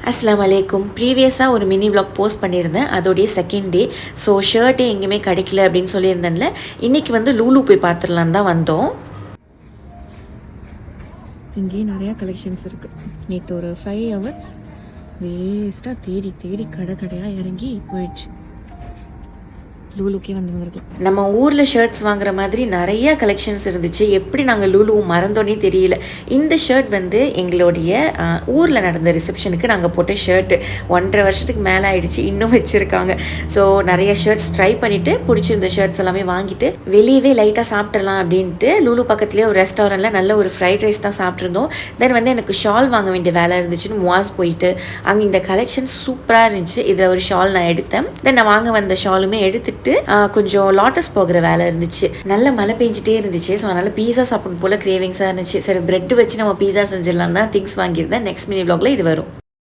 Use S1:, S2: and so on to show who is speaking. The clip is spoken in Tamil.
S1: அஸ்ஸலாமு அலைக்கும். ப்ரீவியஸாக ஒரு மினி vlog போஸ்ட் பண்ணியிருந்தேன். அதோடைய செகண்ட் டே. ஸோ ஷர்ட்டே எங்கேயுமே கிடைக்கல அப்படின்னு சொல்லியிருந்தேன்ல. இன்றைக்கி வந்து லூலு போய் பார்த்துடலான்னு தான் வந்தோம். இங்கேயே நிறையா கலெக்ஷன்ஸ் இருக்குது. நேற்று ஒரு 5 hours வேஸ்ட்டாக தேடி தேடி கடை கடையாக இறங்கி போயிடுச்சு. லூலுக்கே வந்துருக்கலாம். நம்ம ஊரில் ஷர்ட்ஸ் வாங்குற மாதிரி நிறைய கலெக்ஷன்ஸ் இருந்துச்சு. எப்படி நாங்கள் லூலு மறந்தோன்னே தெரியல. இந்த ஷர்ட் வந்து எங்களுடைய ஊரில் நடந்த ரிசப்ஷனுக்கு நாங்கள் போட்ட ஷர்ட்டு 1.5 வருஷத்துக்கு மேலே ஆயிடுச்சு. இன்னும் வச்சுருக்காங்க. ஸோ நிறைய ஷர்ட்ஸ் ட்ரை பண்ணிவிட்டு பிடிச்சிருந்த ஷர்ட்ஸ் எல்லாமே வாங்கிட்டு வெளியவே லைட்டாக சாப்பிட்றலாம் அப்படின்ட்டு லூலு பக்கத்துலேயே ஒரு ரெஸ்டாரண்ட்டில் நல்ல ஒரு ஃப்ரைட் ரைஸ் தான் சாப்பிட்ருந்தோம். தென் வந்து எனக்கு ஷால் வாங்க வேண்டிய வேலை இருந்துச்சுன்னு முவாஸ் போயிட்டு அங்கே இந்த கலெக்ஷன் சூப்பராக இருந்துச்சு. இதில் ஒரு ஷால் நான் எடுத்தேன். தென் நான் வாங்க வந்த ஷாலுமே எடுத்துட்டு கொஞ்சம் லாட்டஸ் போகிற வேலை இருந்துச்சு. நல்ல மழை பெஞ்சிட்டே இருந்துச்சு. ஸோ அதனால் பீஸா சாப்பிடும் போல் கிரேவிங்ஸாக இருந்துச்சு. சரி பிரெட் வச்சு நம்ம பீஸா செஞ்சிடலாம் தான் திங்ஸ் வாங்கியிருந்தேன். நெக்ஸ்ட் மினி vlogல இது வரும்.